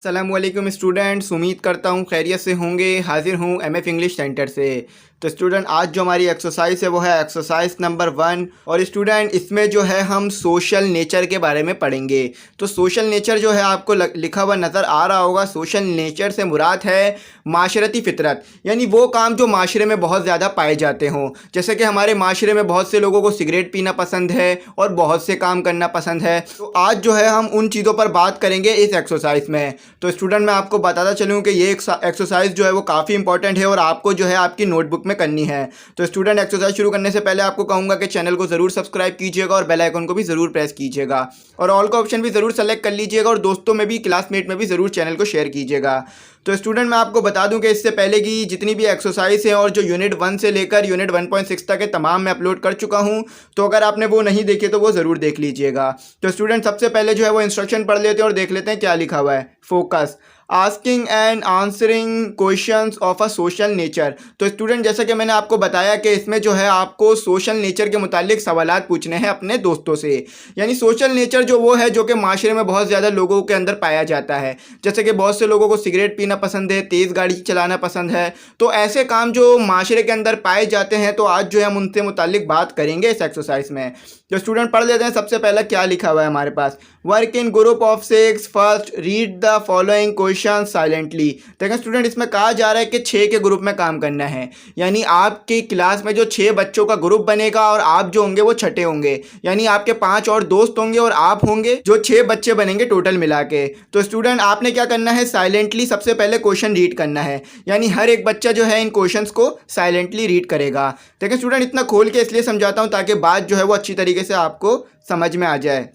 अस्सलामुअलैकुम स्टूडेंट्स, उम्मीद करता हूँ खैरियत से होंगे। हाजिर हूँ एमएफ इंग्लिश सेंटर से। तो स्टूडेंट, आज जो हमारी एक्सरसाइज है वो है एक्सरसाइज नंबर 1। और स्टूडेंट, इसमें जो है हम सोशल नेचर के बारे में पढ़ेंगे। तो सोशल नेचर जो है आपको लिखा हुआ नज़र आ रहा होगा। सोशल नेचर से मुराद है माशरती फितरत, यानी वो काम जो माशरे में बहुत ज़्यादा पाए जाते हों। जैसे कि हमारे माशरे में बहुत से लोगों को सिगरेट पीना पसंद है और बहुत से काम करना पसंद है। तो आज जो है हम उन चीज़ों पर बात करेंगे इस एक्सरसाइज में। तो स्टूडेंट, मैं आपको बताता चलूँ कि ये एक्सरसाइज जो है वो काफ़ी इंपॉर्टेंट है और आपको जो है आपकी नोटबुक में करनी है। तो स्टूडेंट, एक्सरसाइज शुरू करने से पहले आपको कहूँगा कि चैनल को ज़रूर सब्सक्राइब कीजिएगा और बेल आइकन को भी ज़रूर प्रेस कीजिएगा और ऑल का ऑप्शन भी ज़रूर सेलेक्ट कर लीजिएगा और दोस्तों में भी, क्लासमेट में भी ज़रूर चैनल को शेयर कीजिएगा। तो स्टूडेंट, मैं आपको बता दूं कि इससे पहले की जितनी भी एक्सरसाइज है और जो यूनिट 1 से लेकर यूनिट 1.6 तक के तमाम मैं अपलोड कर चुका हूं। तो अगर आपने वो नहीं देखे तो वो ज़रूर देख लीजिएगा। तो स्टूडेंट, सबसे पहले जो है वो इंस्ट्रक्शन पढ़ लेते हैं और देख लेते हैं क्या लिखा हुआ है। Focus asking and answering questions of a social nature. तो स्टूडेंट, जैसा कि मैंने आपको बताया कि इसमें जो है आपको सोशल नेचर के मुतालिक सवालात पूछने हैं अपने दोस्तों से। यानी सोशल नेचर जो वो है जो कि माशरे में बहुत ज़्यादा लोगों के अंदर पाया जाता है। जैसे कि बहुत से लोगों को सिगरेट पीना पसंद है, तेज़ गाड़ी चलाना पसंद है। तो ऐसे काम जो माशरे के अंदर पाए जाते हैं, तो आज जो है हम उनसे मुतालिक बात करेंगे इस एक्सरसाइज में। तो स्टूडेंट, पढ़ लेते हैं सबसे पहला क्या लिखा हुआ है हमारे पास। Work in group of 6, first read the following question silently. देखें स्टूडेंट, इसमें कहा जा रहा है कि 6 के ग्रुप में काम करना है। यानी आपकी क्लास में जो 6 बच्चों का ग्रुप बनेगा और आप जो होंगे वो छठे होंगे। यानी आपके 5 और दोस्त होंगे और आप होंगे, जो 6 बच्चे बनेंगे टोटल मिला के। तो स्टूडेंट, आपने क्या करना है, साइलेंटली सबसे पहले क्वेश्चन रीड करना है। यानी हर एक बच्चा जो है इन क्वेश्चंस को साइलेंटली रीड करेगा। देखें स्टूडेंट, इतना खोल के इसलिए समझाता हूँ ताकि बात जो है वो अच्छी तरीके से आपको समझ में आ जाए।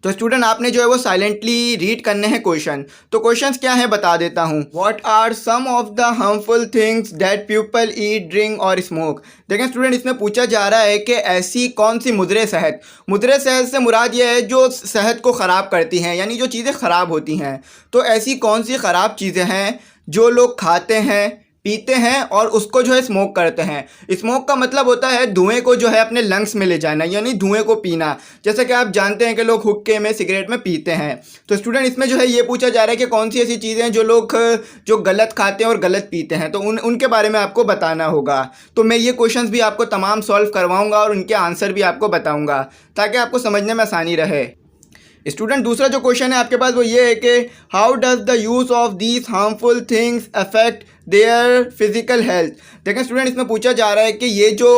तो स्टूडेंट, आपने जो है वो साइलेंटली रीड करने हैं क्वेश्चन। तो क्वेश्चंस क्या है बता देता हूँ। What are some of the harmful things that people eat, drink और स्मोक। देखें स्टूडेंट, इसमें पूछा जा रहा है कि ऐसी कौन सी मुद्रे सेहत। मुद्रे सेहत से मुराद ये है जो सेहत को ख़राब करती हैं, यानी जो चीज़ें ख़राब होती हैं। तो ऐसी कौन सी ख़राब चीज़ें हैं जो लोग खाते हैं, पीते हैं और उसको जो है स्मोक करते हैं। स्मोक का मतलब होता है धुएं को जो है अपने लंग्स में ले जाना, यानी धुएं को पीना। जैसे कि आप जानते हैं कि लोग हुक्के में, सिगरेट में पीते हैं। तो स्टूडेंट, इसमें जो है ये पूछा जा रहा है कि कौन सी ऐसी चीज़ें हैं जो लोग जो गलत खाते हैं और गलत पीते हैं। तो उनके बारे में आपको बताना होगा। तो मैं ये क्वेश्चंस भी आपको तमाम सॉल्व करवाऊँगा और उनके आंसर भी आपको बताऊँगा ताकि आपको समझने में आसानी रहे। स्टूडेंट, दूसरा जो क्वेश्चन है आपके पास वो ये है कि how does the use of these harmful things affect their physical health. देखें स्टूडेंट, इसमें पूछा जा रहा है कि ये जो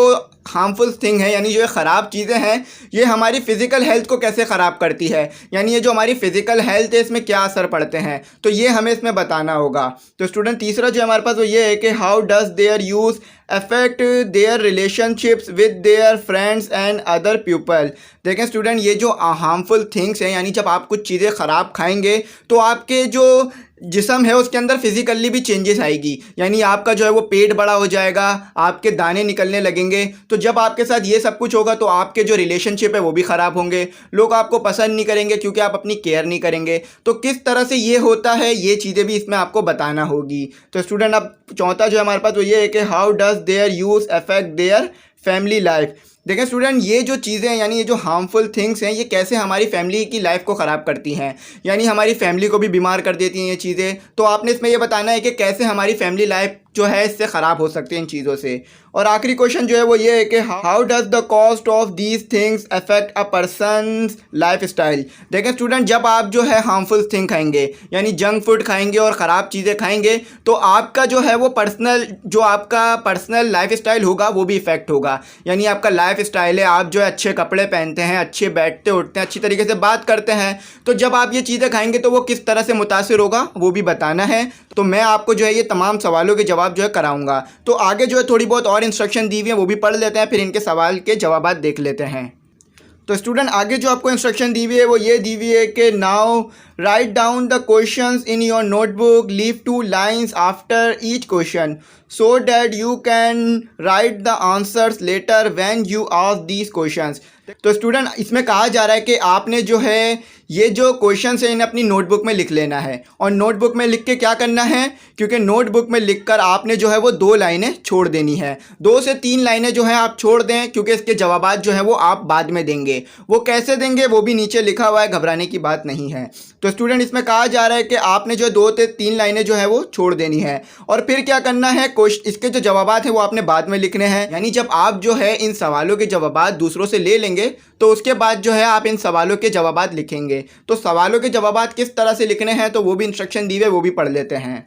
हार्मफुल थिंग है, यानी जो ये ख़राब चीज़ें हैं, ये हमारी फ़िज़िकल हेल्थ को कैसे ख़राब करती है। यानी ये जो हमारी फ़िज़िकल हेल्थ है इसमें क्या असर पड़ते हैं, तो ये हमें इसमें बताना होगा। तो स्टूडेंट, तीसरा जो हमारे पास वो ये है कि how does there use affect their relationships with their friends and other people. देखें स्टूडेंट, ये जो हार्मफुल थिंग्स हैं, यानी जब आप कुछ चीज़ें ख़राब खाएंगे तो आपके जो जिस्म है उसके अंदर फिजिकली भी चेंजेस आएगी। यानी आपका जो है वो पेट बड़ा हो जाएगा, आपके दाने निकलने लगेंगे। तो जब आपके साथ ये सब कुछ होगा तो आपके जो रिलेशनशिप है वो भी ख़राब होंगे, लोग आपको पसंद नहीं करेंगे क्योंकि आप अपनी केयर नहीं करेंगे। तो किस तरह से ये होता है, ये चीज़ें भी इसमें आपको बताना होगी। तो स्टूडेंट, अब चौथा जो हमारे पास वो ये है कि how does there use affect their family life. देखें स्टूडेंट, ये जो चीज़ें हैं, यानी ये जो हार्मफुल थिंग्स हैं, ये कैसे हमारी फैमिली की लाइफ को ख़राब करती हैं। यानी हमारी फैमिली को भी बीमार कर देती हैं ये चीज़ें। तो आपने इसमें ये बताना है कि कैसे हमारी फैमिली लाइफ जो है इससे ख़राब हो सकती है इन चीज़ों से। और आखिरी क्वेश्चन जो है वो ये है कि how does the cost of these things affect a person's life style. देखें स्टूडेंट, जब आप जो है हार्मफुल थिंग खाएंगे, यानी जंक फूड खाएंगे और ख़राब चीज़ें खाएंगे, तो आपका जो है वो आपका पर्सनल लाइफ स्टाइल होगा वो भी इफ़ेक्ट होगा। यानी आपका लाइफ स्टाइल है, आप जो है अच्छे कपड़े पहनते हैं, अच्छे बैठते उठते हैं, अच्छी तरीके से बात करते हैं। तो जब आप ये चीज़ें खाएंगे तो वो किस तरह से मुतासिर होगा वो भी बताना है। तो मैं आपको जो है ये तमाम सवालों के जवाब जो है कराऊंगा। तो आगे जो है थोड़ी बहुत और इंस्ट्रक्शन दी हुई है वो भी पढ़ लेते हैं, फिर इनके सवाल के जवाब देख लेते हैं। तो स्टूडेंट, आगे जो आपको इंस्ट्रक्शन दी हुई है वो ये दी हुई है कि now write down the questions in your notebook, leave 2 lines after each question so that you can write the answers letter when you ask these questions. तो स्टूडेंट, इसमें कहा जा रहा है कि आपने जो है ये जो क्वेश्चन है इन्हें अपनी नोटबुक में लिख लेना है। और नोटबुक में लिख के क्या करना है, क्योंकि नोटबुक में लिखकर आपने जो है वो 2 लाइनें छोड़ देनी है। 2 से 3 लाइनें जो है आप छोड़ दें, क्योंकि इसके जवाबात जो है वो आप बाद में देंगे। वो कैसे देंगे वो भी नीचे लिखा हुआ है, घबराने की बात नहीं है। तो स्टूडेंट इसमें कहा जा रहा है कि आपने जो 2 से 3 लाइनें जो है वो छोड़ देनी है और फिर क्या करना है, क्वेश्चन इसके जो जवाबात हैं वो आपने बाद में लिखने हैं। यानी जब आप जो है इन सवालों के जवाबात दूसरों से ले लेंगे तो उसके बाद जो है आप इन सवालों के जवाबात लिखेंगे। तो सवालों के जवाबात किस तरह से लिखने हैं तो वो भी इंस्ट्रक्शन दी हुए, वो भी पढ़ लेते हैं।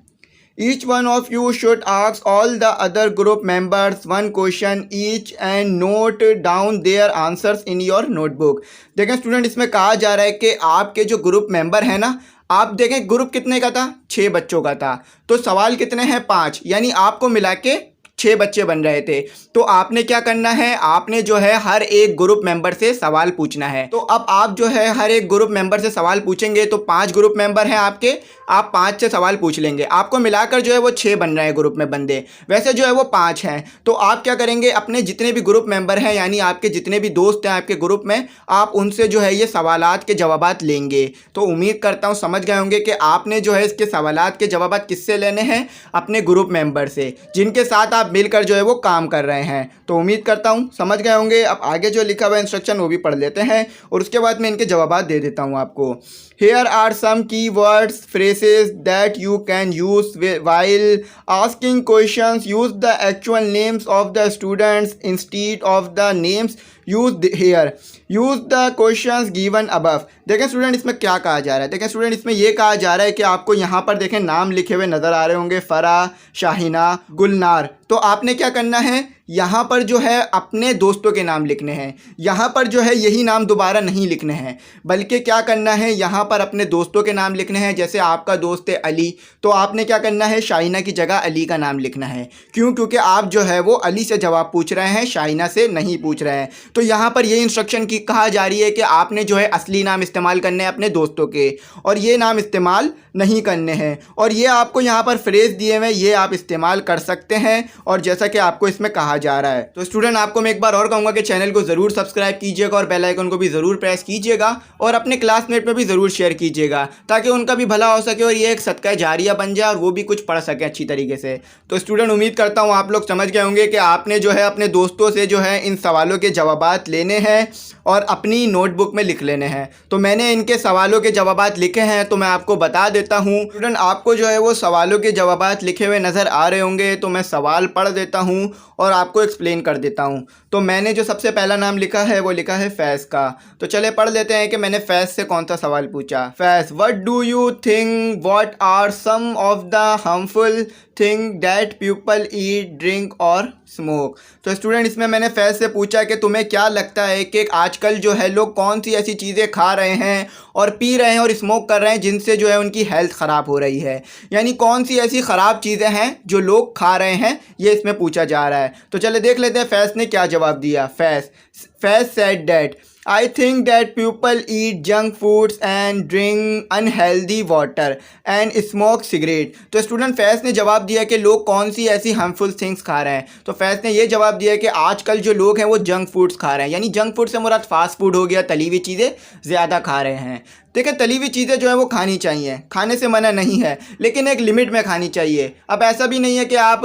Each one of you should ask all the other group members one question each and note down their answers in your notebook। देखें स्टूडेंट इसमें कहा जा रहा है कि आपके जो ग्रुप मेंबर है ना, आप देखें ग्रुप कितने का था, 6 बच्चों का था, तो सवाल कितने हैं 5, यानी आपको मिला के 6 बच्चे बन रहे थे। तो आपने क्या करना है, आपने जो है हर एक ग्रुप मेंबर से सवाल पूछना है। तो अब आप जो है हर एक ग्रुप मेंबर से सवाल पूछेंगे तो 5 ग्रुप मेंबर हैं आपके, आप 5 से सवाल पूछ लेंगे, आपको मिलाकर जो है वो 6 बन रहे हैं ग्रुप में बंदे, वैसे जो है वो 5 हैं। तो आप क्या करेंगे, अपने जितने भी ग्रुप मेंबर हैं यानी आपके जितने भी दोस्त हैं आपके ग्रुप में, आप उनसे जो है ये सवालात के जवाबात लेंगे। तो उम्मीद करता हूँ समझ गए होंगे कि आपने जो है इसके सवालात के जवाबात किससे लेने हैं, अपने ग्रुप मेंबर से, जिनके साथ आप मिलकर जो है वो काम कर रहे हैं। तो उम्मीद करता हूँ समझ गए होंगे। अब आगे जो लिखा हुआ इंस्ट्रक्शन वो भी पढ़ लेते हैं और उसके बाद मैं इनके जवाबात दे देता हूँ आपको। Here are some keywords, phrases that you can use while asking questions. Use the actual names of the students instead of the names used here. Use the questions given above। देखें स्टूडेंट इसमें क्या कहा जा रहा है, देखें student इसमें ये कहा जा रहा है कि आपको यहाँ पर देखें नाम लिखे हुए नज़र आ रहे होंगे, फ़रा, शाहिना, गुलनार। तो आपने क्या करना है, यहाँ पर जो है अपने दोस्तों के नाम लिखने हैं, यहाँ पर जो है यही नाम दोबारा नहीं लिखने हैं, बल्कि क्या करना है, यहाँ पर अपने दोस्तों के नाम लिखने हैं। जैसे आपका दोस्त है अली, तो आपने क्या करना है, शाहिना की जगह अली का नाम लिखना है। क्यों, क्योंकि आप जो है वो अली से जवाब पूछ रहे हैं, शाहिना से नहीं पूछ रहे हैं। तो यहाँ पर ये इंस्ट्रक्शन की कहा जा रही है कि आपने जो है असली नाम इस्तेमाल करने हैं अपने दोस्तों के, और ये नाम इस्तेमाल नहीं करने हैं। और ये आपको यहाँ पर फ्रेज दिए हुए, ये आप इस्तेमाल कर सकते हैं और जैसा कि आपको इसमें कहा जा रहा है। तो स्टूडेंट आपको मैं एक बार और कहूँगा कि चैनल को ज़रूर सब्सक्राइब कीजिएगा और बेल आइकन को भी ज़रूर प्रेस कीजिएगा और अपने क्लासमेट में भी ज़रूर शेयर कीजिएगा ताकि उनका भी भला हो सके और ये एक सदका जारिया बन जाए और वो भी कुछ पढ़ सके अच्छी तरीके से। तो स्टूडेंट उम्मीद करता हूँ आप लोग समझ गए होंगे कि आपने जो है अपने दोस्तों से जो है इन सवालों के जवाबात लेने हैं और अपनी नोटबुक में लिख लेने हैं। तो मैंने इनके सवालों के जवाबात लिखे हैं, तो मैं आपको बता देता हूँ। स्टूडेंट आपको जो है वो सवालों के जवाबात लिखे हुए नज़र आ रहे होंगे, तो मैं सवाल पढ़ देता हूँ और आपको एक्सप्लेन कर देता हूँ। तो मैंने जो सबसे पहला नाम लिखा है वो लिखा है फैज़ का। तो चले पढ़ लेते हैं कि मैंने फैज़ से कौन सा सवाल पूछा। Faiz, what do you think, what are some of the harmful thing that people eat, drink और स्मोक। तो स्टूडेंट इसमें मैंने फैज़ से पूछा कि तुम्हें क्या लगता है कि आजकल जो है लोग कौन सी ऐसी चीज़ें खा रहे हैं और पी रहे हैं और स्मोक कर रहे हैं जिनसे जो है उनकी हेल्थ ख़राब हो रही है, यानी कौन सी ऐसी ख़राब चीज़ें हैं जो लोग खा रहे हैं, ये इसमें पूछा जा रहा है। तो चले देख लेते हैं फैज़ ने क्या जवाब दिया। Faiz said that I think that people eat junk foods and drink unhealthy water and smoke cigarette। तो स्टूडेंट फैज़ ने जवाब दिया कि लोग कौन सी ऐसी हार्मफुल थिंग्स खा रहे हैं। तो फैज़ ने ये जवाब दिया कि आजकल जो लोग हैं वो जंक फूड्स खा रहे हैं, यानी जंक फूड से मुराद फास्ट फूड हो गया, तली हुई चीज़ें ज़्यादा खा रहे हैं। देखिए तली हुई चीज़ें जो है वो खानी चाहिए, खाने से मना नहीं है, लेकिन एक लिमिट में खानी चाहिए। अब ऐसा भी नहीं है कि आप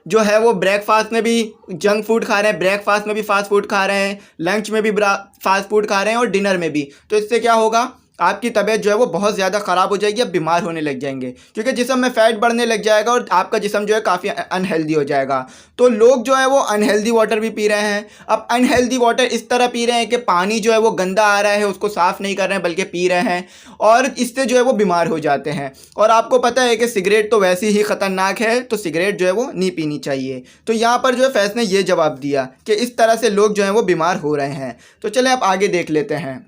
जो है वो ब्रेकफास्ट में भी जंक फूड खा रहे हैं, ब्रेकफास्ट में भी फास्ट फूड खा रहे हैं, लंच में भी फास्ट फूड खा रहे हैं और डिनर में भी। तो इससे क्या होगा, आपकी तबीयत जो है वो बहुत ज़्यादा ख़राब हो जाएगी, आप बीमार होने लग जाएंगे क्योंकि जिस्म में फ़ैट बढ़ने लग जाएगा और आपका जिस्म जो है काफ़ी अनहेल्दी हो जाएगा। तो लोग जो है वो अनहेल्दी वाटर भी पी रहे हैं। अब अनहेल्दी वाटर इस तरह पी रहे हैं कि पानी जो है वो गंदा आ रहा है, उसको साफ़ नहीं कर रहे हैं बल्कि पी रहे हैं और इससे जो है वो बीमार हो जाते हैं। और आपको पता है कि सिगरेट तो वैसे ही ख़तरनाक है, तो सिगरेट जो है वो नहीं पीनी चाहिए। तो यहाँ पर जो है फैज़ ने ये जवाब दिया कि इस तरह से लोग जो हैं वो बीमार हो रहे हैं। तो चलें आप आगे देख लेते हैं।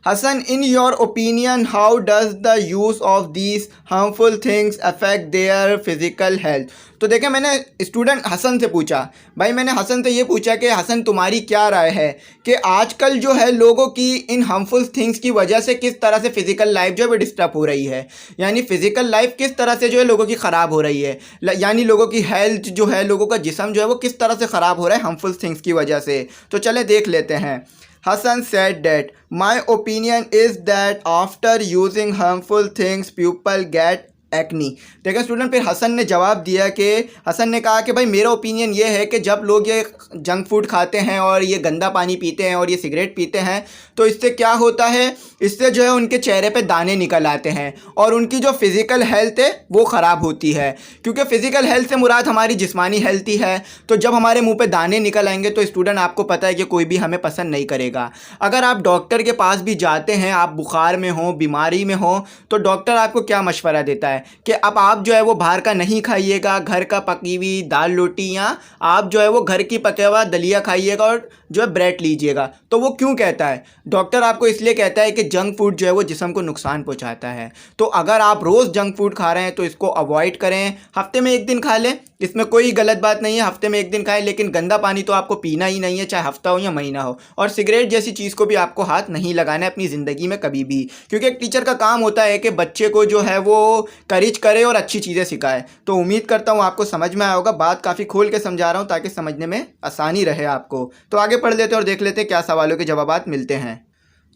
Hassan, in your opinion, how does the use of these harmful things affect their physical health? तो देखें मैंने स्टूडेंट हसन से पूछा, भाई मैंने हसन से ये पूछा कि हसन तुम्हारी क्या राय है कि आजकल जो है लोगों की इन हार्मफुल थिंग्स की वजह से किस तरह से फ़िज़िकल लाइफ जो है वो डिस्टर्ब हो रही है, यानी फ़िज़िकल लाइफ किस तरह से जो है लोगों की ख़राब हो रही है, यानी लोगों की हेल्थ जो है, लोगों का जिस्म जो है वो किस तरह से ख़राब हो रहा है हार्मफुल थिंग्स की वजह से। तो चले देख लेते हैं। Hassan said that my opinion is that after using harmful things people get acne. देखिए स्टूडेंट, फिर हसन ने जवाब दिया कि हसन ने कहा कि भाई मेरा ओपिनियन ये है कि जब लोग ये जंक फूड खाते हैं और ये गंदा पानी पीते हैं और ये सिगरेट पीते हैं तो इससे क्या होता है, इससे जो है उनके चेहरे पे दाने निकल आते हैं और उनकी जो फिज़िकल हेल्थ है वो ख़राब होती है। क्योंकि फ़िज़िकल हेल्थ से मुराद हमारी जिस्मानी हेल्थ ही है। तो जब हमारे मुंह पे दाने निकल आएंगे तो स्टूडेंट आपको पता है कि कोई भी हमें पसंद नहीं करेगा। अगर आप डॉक्टर के पास भी जाते हैं, आप बुखार में हो, बीमारी में हो, तो डॉक्टर आपको क्या मशवरा देता है कि अब आप जो है वो बाहर का नहीं खाइएगा, घर का पकी हुई दाल रोटी या आप जो है वो घर की पका हुआ दलिया खाइएगा और जो है ब्रेड लीजिएगा। तो वो क्यों कहता है? डॉक्टर आपको इसलिए कहता है कि जंक फूड जो है वो जिस्म को नुकसान पहुंचाता है। तो अगर आप रोज़ जंक फूड खा रहे हैं तो इसको अवॉइड करें, हफ्ते में 1 दिन खा लें, इसमें कोई गलत बात नहीं है, हफ्ते में 1 दिन खाएं, लेकिन गंदा पानी तो आपको पीना ही नहीं है, चाहे हफ्ता हो या महीना हो। और सिगरेट जैसी चीज़ को भी आपको हाथ नहीं लगाना है अपनी ज़िंदगी में कभी भी, क्योंकि एक टीचर का काम होता है कि बच्चे को जो है वो करेज करे और अच्छी चीज़ें सिखाए। तो उम्मीद करता हूँ आपको समझ में आया होगा। बात काफ़ी खोल के समझा रहा हूँ ताकि समझने में आसानी रहे आपको। तो आगे पढ़ लेते हैं और देख लेते हैं क्या सवालों के जवाब मिलते हैं।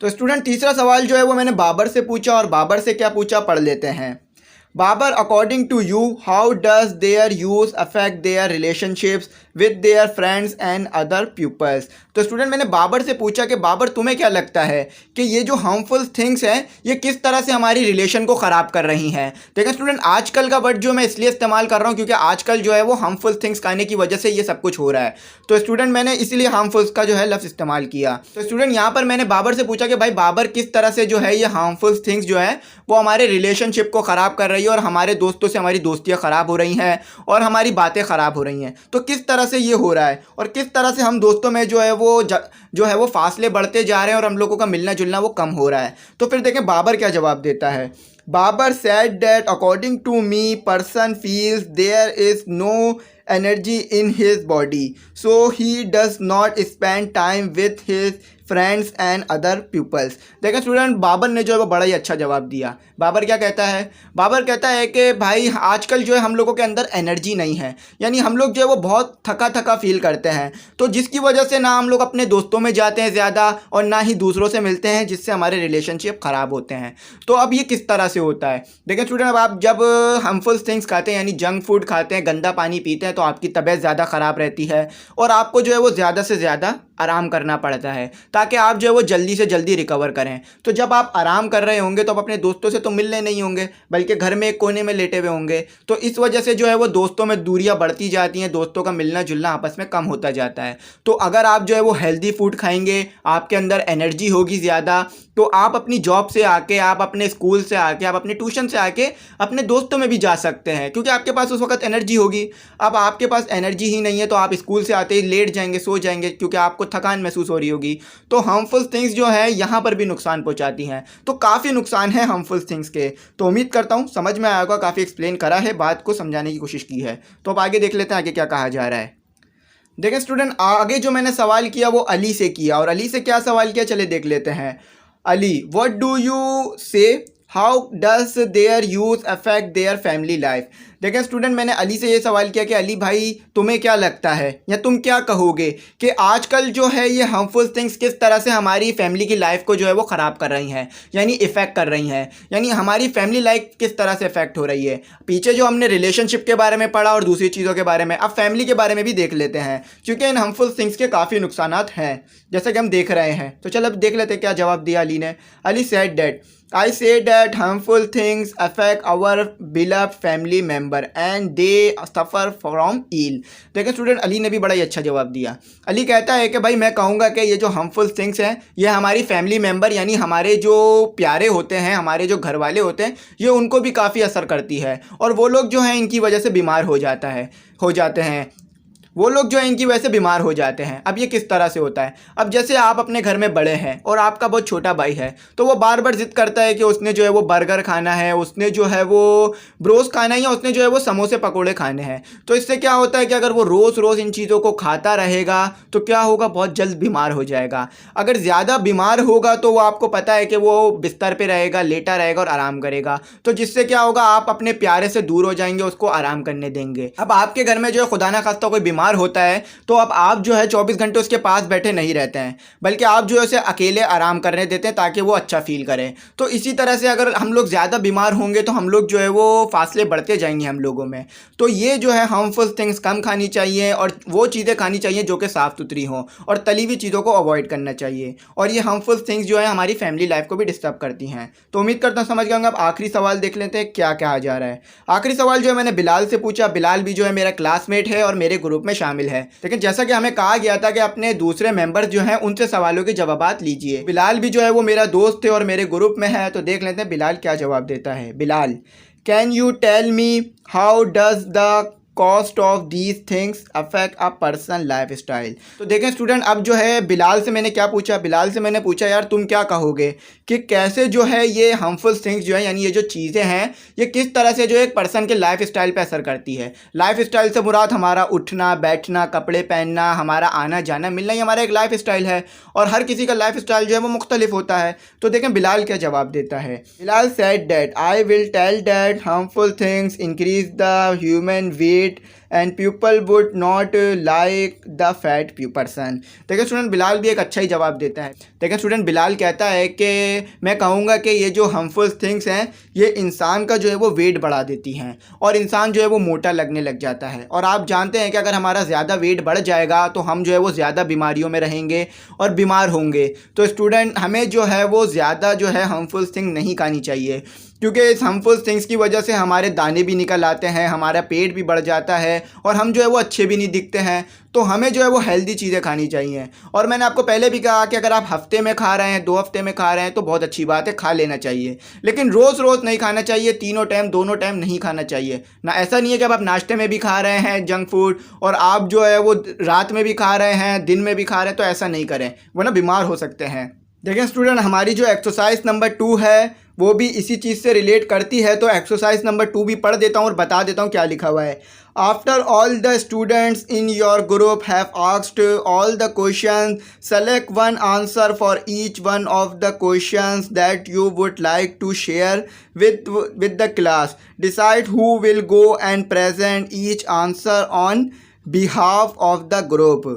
तो स्टूडेंट, तीसरा सवाल जो है वो मैंने बाबर से पूछा और बाबर से क्या पूछा पढ़ लेते हैं। Babar, according to you how does their use affect their relationships with their friends and other peoples. तो स्टूडेंट, मैंने बाबर से पूछा कि बाबर तुम्हें क्या लगता है कि ये जो हार्मफुल थिंग्स हैं ये किस तरह से हमारी रिलेशन को ख़राब कर रही हैं। देखिए स्टूडेंट, आजकल का वर्ड जो मैं इसलिए इस्तेमाल कर रहा हूँ क्योंकि आजकल जो है वो हार्मफुल थिंग्स खाने की वजह से ये सब कुछ हो रहा है। तो स्टूडेंट, मैंने इसीलिए हार्मफुल का जो है लफ्ज़ इस्तेमाल किया। तो स्टूडेंट, यहाँ पर मैंने बाबर से पूछा कि भाई बाबर किस तरह से जो है ये हार्मफुल थिंग्स जो है वो हमारे रिलेशनशिप को ख़राब कर रही है और हमारे दोस्तों से हमारी दोस्तियाँ ख़राब हो रही हैं और हमारी बातें ख़राब हो रही हैं। तो किस तरह से ये हो रहा है और किस तरह से हम दोस्तों में जो है वो फासले बढ़ते जा रहे हैं और हम लोगों का मिलना जुलना वो कम हो रहा है। तो फिर देखें बाबर क्या जवाब देता है। Babar said that according to me person feels there is no energy in his body so he does not spend time with his friends and other peoples. देखिए स्टूडेंट, बाबर ने जो है वो बड़ा ही अच्छा जवाब दिया। बाबर क्या कहता है? बाबर कहता है कि भाई आजकल जो है हम लोगों के अंदर एनर्जी नहीं है, यानी हम लोग जो है वो बहुत थका थका फील करते हैं। तो जिसकी वजह से ना हम लोग अपने दोस्तों में जाते हैं ज़्यादा और ना ही दूसरों से मिलते हैं, जिससे हमारे रिलेशनशिप ख़राब होते हैं। तो अब ये किस तरह से होता है? देखिए स्टूडेंट, अब आप जब हार्मफुल थिंग्स खाते हैं यानी जंक फूड खाते हैं, गंदा पानी पीते हैं, तो आपकी तबीयत ज़्यादा ख़राब रहती है और आपको जो है वो ज़्यादा से ज़्यादा आराम करना पड़ता है ताकि आप जो है वो जल्दी से जल्दी रिकवर करें। तो जब आप आराम कर रहे होंगे तो आप अपने दोस्तों से तो मिलने नहीं होंगे बल्कि घर में एक कोने में लेटे हुए होंगे। तो इस वजह से जो है वो दोस्तों में दूरियां बढ़ती जाती हैं, दोस्तों का मिलना जुलना आपस में कम होता जाता है। तो अगर आप जो है वो हेल्दी फूड खाएंगे, आपके अंदर एनर्जी होगी ज़्यादा, तो आप अपनी जॉब से आके, आप अपने स्कूल से आके, आप अपने ट्यूशन से आके अपने दोस्तों में भी जा सकते हैं क्योंकि आपके पास उस वक्त एनर्जी होगी। अब आपके पास एनर्जी ही नहीं है तो आप स्कूल से आते ही लेट जाएंगे, सो जाएंगे क्योंकि आपको थकान महसूस हो रही होगी। तो हार्मफुल थिंग्स जो है यहाँ पर भी नुकसान पहुँचाती हैं। तो काफ़ी नुकसान है हार्मफुल थिंग्स के। तो उम्मीद करता हूँ समझ में आया होगा, काफ़ी एक्सप्लेन करा है, बात को समझाने की कोशिश की है। तो अब आगे देख लेते हैं आगे क्या कहा जा रहा है। देखें स्टूडेंट, आगे जो मैंने सवाल किया वो अली से किया और अली से क्या सवाल किया चले देख लेते हैं। Ali, what do you say how does their use affect their family life. देखें स्टूडेंट, मैंने अली से ये सवाल किया कि अली भाई तुम्हें क्या लगता है या तुम क्या कहोगे कि आजकल जो है ये हार्मफुल थिंग्स किस तरह से हमारी फैमिली की लाइफ को जो है वो ख़राब कर रही हैं, यानी इफ़ेक्ट कर रही हैं, यानी हमारी फैमिली लाइफ किस तरह से इफेक्ट हो रही है। पीछे जो हमने रिलेशनशिप के बारे में पढ़ा और दूसरी चीज़ों के बारे में, अब फैमिली के बारे में भी देख लेते हैं क्योंकि इन हार्मफुल थिंग्स के काफ़ी नुकसानात हैं जैसे कि हम देख रहे हैं। तो चलो अब देख लेते हैं क्या जवाब दिया अली ने। Ali said that I say that harmful things affect our beloved family member and they suffer from ill। देखिए स्टूडेंट, अली ने भी बड़ा ही अच्छा जवाब दिया। अली कहता है कि भाई मैं कहूँगा कि ये जो हार्मफुल थिंग्स हैं ये हमारी फैमिली मेम्बर यानी हमारे जो प्यारे होते हैं, हमारे जो घर वाले होते हैं, ये उनको भी काफ़ी असर करती है और वो लोग जो हैं इनकी वजह से बीमार हो जाते हैं वो लोग जो है इनकी वजह से बीमार हो जाते हैं। अब ये किस तरह से होता है? अब जैसे आप अपने घर में बड़े हैं और आपका बहुत छोटा भाई है तो वो बार बार ज़िद करता है कि उसने जो है वो बर्गर खाना है, उसने जो है वो ब्रोस खाना है या उसने जो है वो समोसे पकोड़े खाने हैं। तो इससे क्या होता है कि अगर वो रोज़ रोज़ इन चीज़ों को खाता रहेगा तो क्या होगा, बहुत जल्द बीमार हो जाएगा। अगर ज़्यादा बीमार होगा तो वो आपको पता है कि वो बिस्तर पर रहेगा, लेटा रहेगा और आराम करेगा। तो जिससे क्या होगा, आप अपने प्यारे से दूर हो जाएंगे, उसको आराम करने देंगे। अब आपके घर में जो है खुदा ना खास्ता कोई बीमार होता है तो अब आप जो है 24 घंटे उसके पास बैठे नहीं रहते हैं, बल्कि आप जो है उसे अकेले आराम करने देते हैं ताकि वो अच्छा फील करे। तो इसी तरह से अगर हम लोग ज़्यादा बीमार होंगे तो हम लोग जो है वो फासले बढ़ते जाएंगे हम लोगों में। तो ये जो है हार्मफुल थिंग्स कम खानी चाहिए और वो चीज़ें खानी चाहिए जो कि साफ़ सुथरी हों, और तली हुई चीज़ों को अवॉइड करना चाहिए। और ये हार्मफुल थिंग्स जो है हमारी फैमिली लाइफ को भी डिस्टर्ब करती हैं। तो उम्मीद करता हूँ समझ गए होंगे। अब आखिरी सवाल देख लेते हैं क्या कहा जा रहा है। आखिरी सवाल जो है मैंने बिलाल से पूछा। बिलाल भी जो है मेरा क्लासमेट है और मेरे ग्रुप में शामिल है, लेकिन जैसा कि हमें कहा गया था कि अपने दूसरे मेंबर्स जो हैं उनसे सवालों के जवाबात लीजिए। बिलाल भी जो है वो मेरा दोस्त थे और मेरे ग्रुप में है, तो देख लेते हैं बिलाल क्या जवाब देता है। Bilal, can you tell me how does the cost of these things affect a person lifestyle. तो देखें स्टूडेंट, अब जो है बिलाल से मैंने क्या पूछा, बिलाल से मैंने पूछा यार तुम क्या कहोगे कि कैसे जो है ये हार्मफुल थिंग्स जो है यानी ये जो चीज़ें हैं ये किस तरह से जो एक पर्सन के लाइफ स्टाइल पे असर करती है। लाइफ स्टाइल से मुराद हमारा उठना बैठना, कपड़े पहनना, हमारा आना जाना मिलना, ही हमारा एक लाइफ स्टाइल है और हर किसी का लाइफ स्टाइल जो है वो मुख्तलिफ होता है। तो देखें बिलाल क्या जवाब देता है। Bilal said that I will tell that harmful things increase the human weight and people would not like the fat person. देखिए स्टूडेंट, बिलाल भी एक अच्छा ही जवाब देता है। देखिए स्टूडेंट, बिलाल कहता है कि मैं कहूँगा कि ये जो हार्मफुल थिंग्स हैं ये इंसान का जो है वो वेट बढ़ा देती हैं और इंसान जो है वो मोटा लगने लग जाता है। और आप जानते हैं कि अगर हमारा ज़्यादा वेट बढ़ जाएगा तो हम जो है वो ज़्यादा बीमारियों में रहेंगे और बीमार होंगे। तो स्टूडेंट, हमें जो है वो ज़्यादा जो है हार्मफुल थिंग नहीं खानी चाहिए, क्योंकि इस हार्मफुल थिंग्स की वजह से हमारे दाने भी निकल आते हैं, हमारा पेट भी बढ़ जाता है और हम जो है वो अच्छे भी नहीं दिखते हैं। तो हमें जो है वो हेल्दी चीज़ें खानी चाहिए। और मैंने आपको पहले भी कहा कि अगर आप हफ्ते में खा रहे हैं, 2 हफ्ते में खा रहे हैं तो बहुत अच्छी बात है, खा लेना चाहिए, लेकिन रोज़ रोज़ नहीं खाना चाहिए। तीनों टाइम दोनों टाइम नहीं खाना चाहिए ना। ऐसा नहीं है कि अब आप नाश्ते में भी खा रहे हैं जंक फूड और आप जो है वो रात में भी खा रहे हैं, दिन में भी खा रहे हैं, तो ऐसा नहीं करें वरना बीमार हो सकते हैं। देखिए स्टूडेंट, हमारी जो एक्सरसाइज नंबर 2 है वो भी इसी चीज़ से रिलेट करती है। तो एक्सरसाइज नंबर 2 भी पढ़ देता हूँ और बता देता हूँ क्या लिखा हुआ है। After all the students in your group have asked all the question, select one answer for each one of the questions that you would like to share with the class. Decide who will go and present each answer on behalf of the group.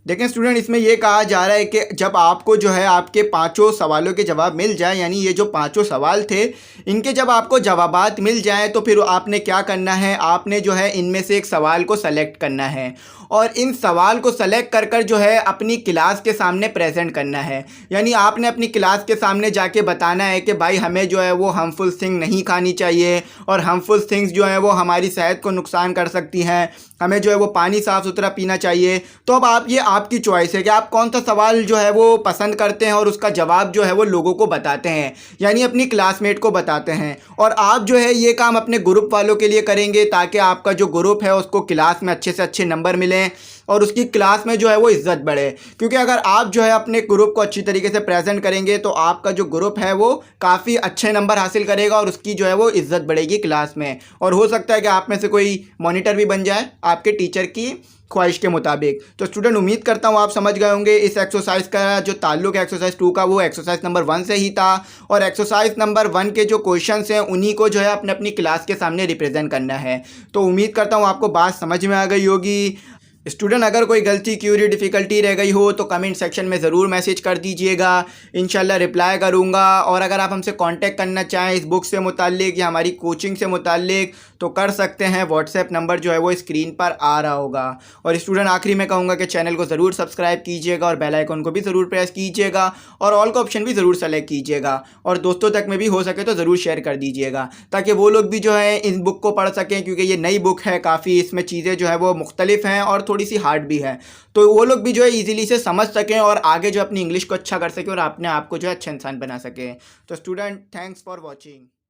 देखें student, इसमें यह कहा जा रहा है कि जब आपको जो है आपके 5 सवालों के जवाब मिल जाए, यानी ये जो 5 सवाल थे इनके जब आपको जवाबात मिल जाएं तो फिर आपने क्या करना है, आपने जो है इनमें से एक सवाल को सेलेक्ट करना है और इन सवाल को सेलेक्ट कर कर जो है अपनी क्लास के सामने प्रेजेंट करना है। यानी आपने अपनी क्लास के सामने जाके बताना है कि भाई हमें जो है वो हार्मफुल थिंग नहीं खानी चाहिए और हार्मफुल थिंग्स जो है वो हमारी सेहत को नुकसान कर सकती हैं, हमें जो है वो पानी साफ़ सुथरा पीना चाहिए। तो अब आप ये आपकी चॉइस है कि आप कौन सा सवाल जो है वो पसंद करते हैं और उसका जवाब जो है वो लोगों को बताते हैं, यानी अपनी क्लासमेट को बताते हैं। और आप जो है ये काम अपने ग्रुप वालों के लिए करेंगे ताकि आपका जो ग्रुप है उसको क्लास में अच्छे से अच्छे नंबर मिलें और उसकी क्लास में जो है वो इज़्ज़त बढ़े। क्योंकि अगर आप जो है अपने ग्रुप को अच्छी तरीके से प्रेजेंट करेंगे तो आपका जो ग्रुप है वो काफ़ी अच्छे नंबर हासिल करेगा और उसकी जो है वो इज़्ज़त बढ़ेगी क्लास में। और हो सकता है कि आप में से कोई मॉनिटर भी बन जाए आपके टीचर की ख्वाहिश के मुताबिक। तो स्टूडेंट, उम्मीद करता हूँ आप समझ गए होंगे इस एक्सरसाइज का जो ताल्लुक है एक्सरसाइज 2 का वो एक्सरसाइज नंबर 1 से ही था। और एक्सरसाइज नंबर 1 के जो क्वेश्चंस हैं उन्हीं को जो है अपने अपनी क्लास के सामने रिप्रेजेंट करना है। तो उम्मीद करता हूँ आपको बात समझ में आ गई होगी। स्टूडेंट, अगर कोई गलती, क्यूरी, डिफ़िकल्टी रह गई हो तो कमेंट सेक्शन में ज़रूर मैसेज कर दीजिएगा, इंशाल्लाह रिप्लाई करूँगा। और अगर आप हमसे कांटेक्ट करना चाहें इस बुक से मुताल्लिक या हमारी कोचिंग से मुताल्लिक तो कर सकते हैं। व्हाट्सएप नंबर जो है वो स्क्रीन पर आ रहा होगा। और स्टूडेंट, आखिरी में कहूँगा कि चैनल को ज़रूर सब्सक्राइब कीजिएगा और बेल आइकन को भी ज़रूर प्रेस कीजिएगा और ऑल का ऑप्शन भी ज़रूर सेलेक्ट कीजिएगा और दोस्तों तक में भी हो सके तो ज़रूर शेयर कर दीजिएगा ताकि वो लोग भी जो है इस बुक को पढ़ सकें, क्योंकि ये नई बुक है, काफ़ी इसमें चीज़ें जो है वो मुख्तलिफ हैं और थोड़ी सी हार्ड भी है। तो वो लोग भी जो है इजीली से समझ सकें और आगे जो अपनी इंग्लिश को अच्छा कर सकें और अपने आप को जो है अच्छा इंसान बना सकें। तो स्टूडेंट, थैंक्स फॉर वॉचिंग।